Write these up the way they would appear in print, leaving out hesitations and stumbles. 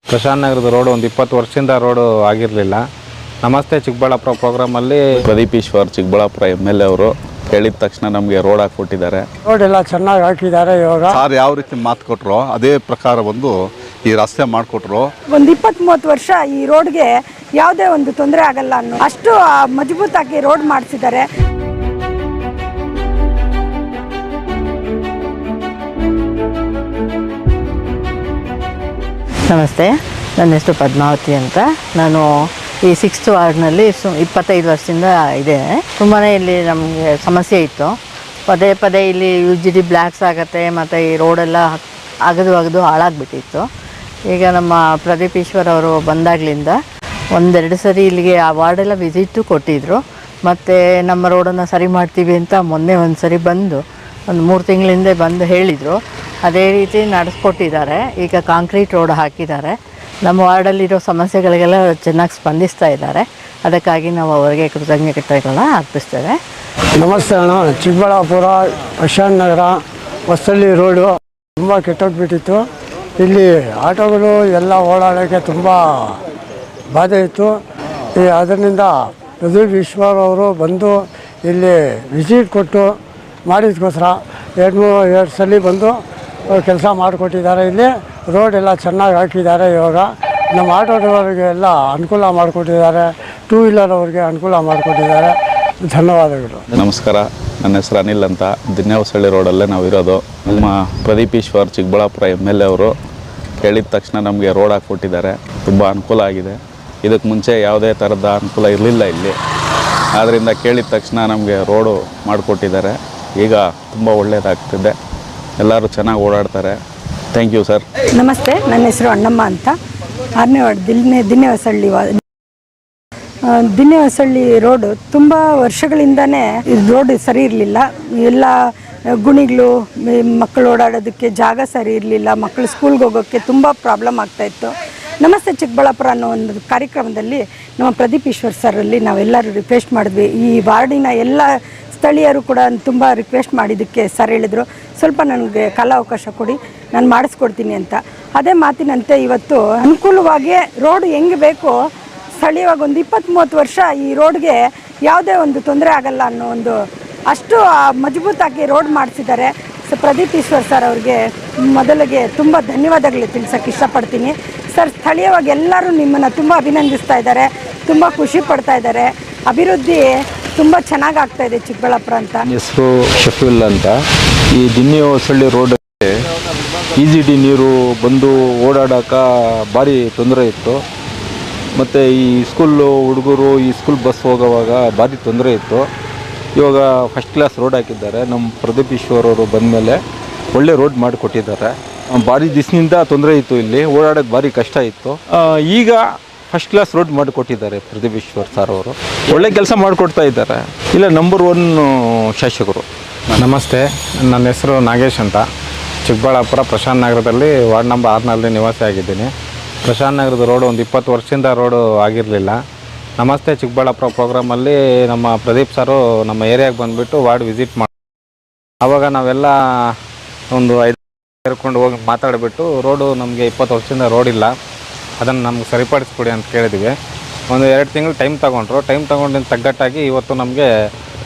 ಪ್ರಶಾಂತ್ ನಗರದ ರೋಡ್ ಒಂದು 20 ವರ್ಷದಿಂದ ರೋಡು ಆಗಿರಲಿಲ್ಲ. ನಮಸ್ತೆ ಚಿಕ್ಕಬಳ್ಳಾಪುರ ಪ್ರೋಗ್ರಾಮಲ್ಲಿ ಪ್ರದೀಪ್ ಈಶ್ವರ್ ಚಿಕ್ಕಬಳ್ಳಾಪುರ MLA ಅವರು ಹೇಳಿದ ತಕ್ಷಣ ನಮಗೆ ರೋಡ್ ಹಾಕ್ಕೊಟ್ಟಿದ್ದಾರೆ. ರೋಡ್ ಎಲ್ಲ ಚೆನ್ನಾಗಿ ಹಾಕಿದ್ದಾರೆ. ಇವಾಗ ಸಾರ್ ಯಾವ ರೀತಿ ಮಾತು ಕೊಟ್ಟರು ಅದೇ ಪ್ರಕಾರ ಒಂದು ಈ ರಸ್ತೆ ಮಾಡಿಕೊಟ್ರು. ಒಂದು 20-30 ವರ್ಷ ಈ ರೋಡ್ಗೆ ಯಾವುದೇ ಒಂದು ತೊಂದರೆ ಆಗಲ್ಲ ಅನ್ನೋ ಅಷ್ಟು ಮಜಬೂತಾಗಿ ರೋಡ್ ಮಾಡಿಸಿದ್ದಾರೆ. ನಮಸ್ತೆ, ನನ್ನ ಹೆಸರು ಪದ್ಮಾವತಿ ಅಂತ. ನಾನು ಈ 6th ವಾರ್ಡ್ನಲ್ಲಿ 25 ವರ್ಷದಿಂದ ಇದ್ದೇನೆ. ತುಂಬಾ ಇಲ್ಲಿ ನಮಗೆ ಸಮಸ್ಯೆ ಇತ್ತು. ಪದೇ ಪದೇ ಇಲ್ಲಿ UGD ಬ್ಲ್ಯಾಕ್ಸ್ ಆಗುತ್ತೆ ಮತ್ತು ಈ ರೋಡೆಲ್ಲ ಅಗದು ಹಾಳಾಗಿಬಿಟ್ಟಿತ್ತು. ಈಗ ನಮ್ಮ ಪ್ರದೀಪ್ ಈಶ್ವರ್ ಅವರು ಬಂದಾಗಲಿಂದ 1-2 ಸರಿ ಇಲ್ಲಿಗೆ ಆ ವಾರ್ಡೆಲ್ಲ ವಿಸಿಟು ಕೊಟ್ಟಿದ್ದರು. ಮತ್ತು ನಮ್ಮ ರೋಡನ್ನು ಸರಿ ಮಾಡ್ತೀವಿ ಅಂತ ಮೊನ್ನೆ ಒಂದು ಸರಿ ಬಂದು ಒಂದು 3 ತಿಂಗಳ ಹಿಂದೆ ಬಂದು ಹೇಳಿದರು. ಅದೇ ರೀತಿ ನಡೆಸ್ಕೊಟ್ಟಿದ್ದಾರೆ. ಈಗ ಕಾಂಕ್ರೀಟ್ ರೋಡ್ ಹಾಕಿದ್ದಾರೆ. ನಮ್ಮ ವಾರ್ಡಲ್ಲಿರೋ ಸಮಸ್ಯೆಗಳಿಗೆಲ್ಲ ಚೆನ್ನಾಗಿ ಸ್ಪಂದಿಸ್ತಾ ಇದ್ದಾರೆ. ಅದಕ್ಕಾಗಿ ನಾವು ಅವರಿಗೆ ಕೃತಜ್ಞತೆಗಳನ್ನ ಅರ್ಪಿಸ್ತೇವೆ. ನಮಸ್ತೆ ಅಣ್ಣ. ಚಿಕ್ಕಬಳ್ಳಾಪುರ ಪ್ರಶಾಂತ್ ನಗರ ಹೊಸಳ್ಳಿ ರೋಡು ತುಂಬ ಕೆಟ್ಟೋಗ್ಬಿಟ್ಟಿತ್ತು. ಇಲ್ಲಿ ಆಟೋಗಳು ಎಲ್ಲ ಓಡಾಡೋಕ್ಕೆ ತುಂಬ ಬಾಧೆ ಇತ್ತು. ಅದರಿಂದ ಪ್ರದೀಪ್ ಈಶ್ವರ್ ಅವರು ಬಂದು ಇಲ್ಲಿ ವಿಸಿಟ್ ಕೊಟ್ಟು ಮಾಡಿದಕ್ಕೋಸ್ಕರ 2 ಸಲ ಬಂದು ಕೆಲಸ ಮಾಡಿಕೊಟ್ಟಿದ್ದಾರೆ. ಇಲ್ಲಿ ರೋಡ್ ಎಲ್ಲ ಚೆನ್ನಾಗಿ ಹಾಕಿದ್ದಾರೆ. ಇವಾಗ ನಮ್ಮ ಆಟೋದವರಿಗೆ ಎಲ್ಲ ಅನುಕೂಲ ಮಾಡಿಕೊಟ್ಟಿದ್ದಾರೆ. 2 ವೀಲರ್ ಅವ್ರಿಗೆ ಅನುಕೂಲ ಮಾಡಿಕೊಟ್ಟಿದ್ದಾರೆ. ಧನ್ಯವಾದಗಳು. ನಮಸ್ಕಾರ, ನನ್ನ ಹೆಸರು ಅನಿಲ್ ಅಂತ. ದಿನ್ಯಾವಸಳ್ಳಿ ರೋಡಲ್ಲೇ ನಾವು ಇರೋದು. ನಮ್ಮ ಪ್ರದೀಪ್ ಈಶ್ವರ್ ಚಿಕ್ಕಬಳ್ಳಾಪುರ MLA ಅವರು ಹೇಳಿದ ತಕ್ಷಣ ನಮಗೆ ರೋಡ್ ಹಾಕ್ಕೊಟ್ಟಿದ್ದಾರೆ. ತುಂಬ ಅನುಕೂಲ ಆಗಿದೆ. ಇದಕ್ಕೆ ಮುಂಚೆ ಯಾವುದೇ ಥರದ ಅನುಕೂಲ ಇರಲಿಲ್ಲ ಇಲ್ಲಿ. ಆದ್ದರಿಂದ ಕೇಳಿದ ತಕ್ಷಣ ನಮಗೆ ರೋಡು ಮಾಡಿಕೊಟ್ಟಿದ್ದಾರೆ. ಈಗ ತುಂಬ ಒಳ್ಳೆಯದಾಗ್ತಿದೆ. ಎಲ್ಲರೂ ಚೆನ್ನಾಗಿ ಓಡಾಡ್ತಾರೆ. Thank you sir. ನಮಸ್ತೆ, ನನ್ನ ಹೆಸರು ಅಣ್ಣಮ್ಮ ಅಂತ. 6ನೇ ವಾರ್ಡ್ ದಿನ್ಯಾವಸಳ್ಳಿ ರೋಡು ತುಂಬ ವರ್ಷಗಳಿಂದನೇ ರೋಡ್ ಸರಿ ಇರಲಿಲ್ಲ. ಎಲ್ಲ ಗುಣಿಗಳು, ಮಕ್ಕಳು ಓಡಾಡೋದಕ್ಕೆ ಜಾಗ ಸರಿ ಇರಲಿಲ್ಲ. ಮಕ್ಕಳು ಸ್ಕೂಲ್ಗೆ ಹೋಗೋಕ್ಕೆ ತುಂಬ ಪ್ರಾಬ್ಲಮ್ ಆಗ್ತಾಯಿತ್ತು. ನಮಸ್ತೆ ಚಿಕ್ಕಬಳ್ಳಾಪುರ ಅನ್ನೋ ಒಂದು ಕಾರ್ಯಕ್ರಮದಲ್ಲಿ ನಮ್ಮ ಪ್ರದೀಪ್ ಈಶ್ವರ್ ಸರಲ್ಲಿ ನಾವೆಲ್ಲರೂ ರಿಕ್ವೆಸ್ಟ್ ಮಾಡಿದ್ವಿ. ಈ ವಾರ್ಡಿನ ಎಲ್ಲ ಸ್ಥಳೀಯರು ಕೂಡ ತುಂಬ ರಿಕ್ವೆಸ್ಟ್ ಮಾಡಿದ್ದಕ್ಕೆ ಸರ್ ಹೇಳಿದರು, ಸ್ವಲ್ಪ ನನಗೆ ಕಾಲಾವಕಾಶ ಕೊಡಿ, ನಾನು ಮಾಡಿಸ್ಕೊಡ್ತೀನಿ ಅಂತ. ಅದೇ ಮಾತಿನಂತೆ ಇವತ್ತು ಅನುಕೂಲವಾಗಿ ರೋಡ್ ಹೆಂಗೆ ಬೇಕೋ ಸ್ಥಳೀಯವಾಗಿ ಒಂದು 20-30 ವರ್ಷ ಈ ರೋಡ್ಗೆ ಯಾವುದೇ ಒಂದು ತೊಂದರೆ ಆಗಲ್ಲ ಅನ್ನೋ ಒಂದು ಅಷ್ಟು ಮಜಬೂತಾಗಿ ರೋಡ್ ಮಾಡಿಸಿದ್ದಾರೆ. ಪ್ರದೀಪ್ ಈಶ್ವರ್ ಸರ್ ಅವ್ರಿಗೆ ಮೊದಲಿಗೆ ತುಂಬ ಧನ್ಯವಾದಗಳು ತಿಳಿಸೋಕ್ಕೆ ಇಷ್ಟಪಡ್ತೀನಿ. ಸರ್, ಸ್ಥಳೀಯವಾಗಿ ಎಲ್ಲರೂ ನಿಮ್ಮನ್ನು ತುಂಬ ಅಭಿನಂದಿಸ್ತಾ ಇದ್ದಾರೆ, ತುಂಬ ಖುಷಿ ಪಡ್ತಾ ಇದ್ದಾರೆ. ಅಭಿವೃದ್ಧಿ ತುಂಬ ಚೆನ್ನಾಗಿ ಆಗ್ತಾಯಿದೆ ಚಿಕ್ಕಬಳ್ಳಾಪುರ ಅಂತ. ಹೆಸರು ಶಫೀಲ್ ಅಂತ. ಈ ದಿನ್ಯಾವಸಳ್ಳಿ ರೋಡಲ್ಲಿ EGD ನೀರು ಬಂದು ಓಡಾಡೋಕೆ ಭಾರಿ ತೊಂದರೆ ಇತ್ತು. ಮತ್ತು ಈ ಸ್ಕೂಲು ಹುಡುಗರು ಈ ಸ್ಕೂಲ್ ಬಸ್ ಹೋಗೋವಾಗ ಭಾರಿ ತೊಂದರೆ ಇತ್ತು. ಇವಾಗ ಫಸ್ಟ್ ಕ್ಲಾಸ್ ರೋಡ್ ಹಾಕಿದ್ದಾರೆ. ನಮ್ಮ ಪ್ರದೀಪ್ ಈಶ್ವರ್ ಅವರು ಬಂದಮೇಲೆ ಒಳ್ಳೆ ರೋಡ್ ಮಾಡಿಕೊಟ್ಟಿದ್ದಾರೆ. ಭಾರಿ ದಿವಸದಿಂದ ತೊಂದರೆ ಇತ್ತು, ಇಲ್ಲಿ ಓಡಾಡೋಕ್ಕೆ ಭಾರಿ ಕಷ್ಟ ಇತ್ತು. ಈಗ ಫಸ್ಟ್ ಕ್ಲಾಸ್ ರೋಡ್ ಮಾಡಿಕೊಟ್ಟಿದ್ದಾರೆ ಪ್ರದೀಪ್ ಈಶ್ವರ್ ಸರ್ ಅವರು. ಒಳ್ಳೆ ಕೆಲಸ ಮಾಡಿಕೊಡ್ತಾ ಇದ್ದಾರೆ. ಇಲ್ಲ ನಂಬರ್ 1 ಶಾಸಕರು. ನಮಸ್ತೆ, ನನ್ನ ಹೆಸರು ನಾಗೇಶ್ ಅಂತ. ಚಿಕ್ಕಬಳ್ಳಾಪುರ ಪ್ರಶಾಂತ್ ನಗರದಲ್ಲಿ ವಾರ್ಡ್ ನಂಬರ್ 6ನಲ್ಲಿ ನಿವಾಸಿ ಆಗಿದ್ದೀನಿ. ಪ್ರಶಾಂತ್ ನಗರದ ರೋಡು ಒಂದು 20 ವರ್ಷದಿಂದ ರೋಡು ಆಗಿರಲಿಲ್ಲ. ನಮಸ್ತೆ ಚಿಕ್ಕಬಳ್ಳಾಪುರ ಪ್ರೋಗ್ರಾಮಲ್ಲಿ ನಮ್ಮ ಪ್ರದೀಪ್ ಸರು ನಮ್ಮ ಏರಿಯಾಗೆ ಬಂದುಬಿಟ್ಟು ವಾರ್ಡ್ ವಿಸಿಟ್ ಮಾಡಿ ಆವಾಗ ನಾವೆಲ್ಲ ಒಂದು 5 ಸೇರ್ಕೊಂಡು ಹೋಗಿ ಮಾತಾಡಿಬಿಟ್ಟು ರೋಡು ನಮಗೆ 20 ವರ್ಷದಿಂದ ರೋಡ್ ಇಲ್ಲ, ಅದನ್ನು ನಮ್ಗೆ ಸರಿಪಡಿಸ್ಕೊಡಿ ಅಂತ ಕೇಳಿದ್ವಿ. ಒಂದು 2 ತಿಂಗಳು ಟೈಮ್ ತೊಗೊಂಡಿನ ತಗ್ಗಟ್ಟಾಗಿ ಇವತ್ತು ನಮಗೆ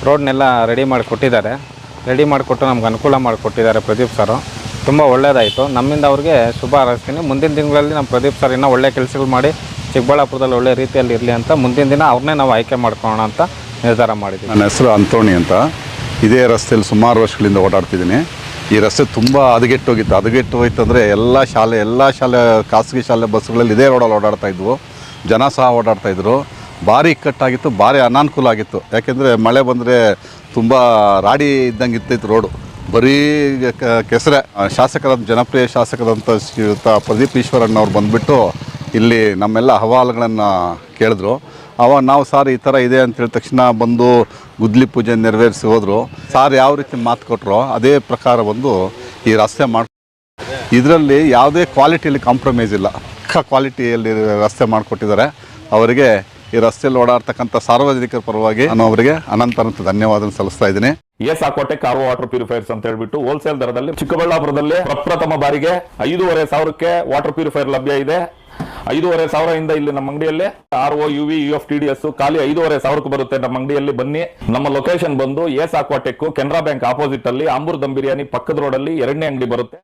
ರೋಡ್ನೆಲ್ಲ ರೆಡಿ ಮಾಡಿಕೊಟ್ಟಿದ್ದಾರೆ. ರೆಡಿ ಮಾಡಿಕೊಟ್ಟು ನಮ್ಗೆ ಅನುಕೂಲ ಮಾಡಿಕೊಟ್ಟಿದ್ದಾರೆ ಪ್ರದೀಪ್ ಸರು. ತುಂಬ ಒಳ್ಳೆಯದಾಯಿತು. ನಮ್ಮಿಂದ ಅವ್ರಿಗೆ ಶುಭ ಹಾರೈಸ್ತೀನಿ. ಮುಂದಿನ ದಿನಗಳಲ್ಲಿ ನಮ್ಮ ಪ್ರದೀಪ್ ಸರ್ ಇನ್ನೂ ಒಳ್ಳೆ ಕೆಲಸಗಳು ಮಾಡಿ ಚಿಕ್ಕಬಳ್ಳಾಪುರದಲ್ಲಿ ಒಳ್ಳೆ ರೀತಿಯಲ್ಲಿ ಇರಲಿ ಅಂತ ಮುಂದಿನ ದಿನ ಅವ್ರನ್ನೇ ನಾವು ಆಯ್ಕೆ ಮಾಡ್ಕೊಳ್ಳೋಣ ಅಂತ ನಿರ್ಧಾರ ಮಾಡಿದ್ದೀವಿ. ನನ್ನ ಹೆಸರು ಅಂತೋಣಿ ಅಂತ. ಇದೇ ರಸ್ತೆಯಲ್ಲಿ ಸುಮಾರು ವರ್ಷಗಳಿಂದ ಓಡಾಡ್ತಿದ್ದೀನಿ. ಈ ರಸ್ತೆ ತುಂಬ ಹದಗೆಟ್ಟು ಹೋಯ್ತು ಅಂದರೆ ಎಲ್ಲ ಶಾಲೆ ಖಾಸಗಿ ಶಾಲೆ ಬಸ್ಗಳಲ್ಲಿ ಇದೇ ರೋಡಲ್ಲಿ ಓಡಾಡ್ತಾಯಿದ್ವು. ಜನ ಸಹ ಓಡಾಡ್ತಾಯಿದ್ರು. ಭಾರಿ ಇಕ್ಕಟ್ಟಾಗಿತ್ತು, ಭಾರಿ ಅನಾನುಕೂಲ ಆಗಿತ್ತು. ಯಾಕೆಂದರೆ ಮಳೆ ಬಂದರೆ ತುಂಬ ರಾಡಿ ಇದ್ದಂಗೆ ಇರ್ತಿತ್ತು ರೋಡು. ಬರೀ ಕೆಸರೆ. ಜನಪ್ರಿಯ ಶಾಸಕರಂಥ ಶ್ರೀಯುತ ಪ್ರದೀಪ್ ಈಶ್ವರಣ್ಣವ್ರು ಬಂದುಬಿಟ್ಟು ಇಲ್ಲಿ ನಮ್ಮೆಲ್ಲ ಅಹವಾಲುಗಳನ್ನು ಕೇಳಿದ್ರು. ಅವಾಗ ನಾವು ಸಾರ್ ಈ ಥರ ಇದೆ ಅಂತ ಹೇಳಿದ ತಕ್ಷಣ ಬಂದು ಗುದ್ಲಿ ಪೂಜೆ ನೆರವೇರಿಸಿ ಹೋದರು. ಸಾರ್ ಯಾವ ರೀತಿ ಮಾತು ಕೊಟ್ಟರು ಅದೇ ಪ್ರಕಾರ ಬಂದು ಈ ರಸ್ತೆ ಇದರಲ್ಲಿ ಯಾವುದೇ ಕ್ವಾಲಿಟಿಯಲ್ಲಿ ಕಾಂಪ್ರಮೈಸ್ ಇಲ್ಲ. ಕ್ವಾಲಿಟಿಯಲ್ಲಿ ರಸ್ತೆ ಮಾಡಿಕೊಟ್ಟಿದ್ದಾರೆ. ಅವರಿಗೆ ಈ ರಸ್ತೆಯಲ್ಲಿ ಓಡಾಡ್ತಕ್ಕಂಥ ಸಾರ್ವಜನಿಕರ ಪರವಾಗಿ ನಾನು ಅವರಿಗೆ ಅನಂತ ಧನ್ಯವಾದ ಸಲ್ಲಿಸ್ತಾ ಇದ್ದೀನಿ. ESACOTEC RO ವಾಟರ್ ಪ್ಯೂರಿಫೈರ್ಸ್ ಅಂತ ಹೇಳ್ಬಿಟ್ಟು ಹೋಲ್ಸೇಲ್ ದರದಲ್ಲಿ ಚಿಕ್ಕಬಳ್ಳಾಪುರದಲ್ಲಿ ಪ್ರಪ್ರಥಮ ಬಾರಿಗೆ 5,500 ವಾಟರ್ ಪ್ಯೂರಿಫೈರ್ ಲಭ್ಯ ಇದೆ. 5,500 ಇಲ್ಲಿ ನಮ್ಮ ಅಂಗಡಿಯಲ್ಲಿ RO UV UFTDS ಖಾಲಿ 5,500 ಬರುತ್ತೆ ನಮ್ಮ ಅಂಗಡಿಯಲ್ಲಿ. ಬನ್ನಿ. ನಮ್ಮ ಲೊಕೇಶನ್ ಬಂದು ಏಸ್ ಅಕ್ವಾಟೆಕ್ ಕೆನರಾ ಬ್ಯಾಂಕ್ ಆಪೋಸಿಟ್ ಅಲ್ಲಿ ಆಂಬೂರ್ ದಮ್ ಬಿರಿಯಾನಿ ಪಕ್ಕದ ರೋಡ್ ಅಲ್ಲಿ 2ನೇ ಅಂಗಡಿ ಬರುತ್ತೆ.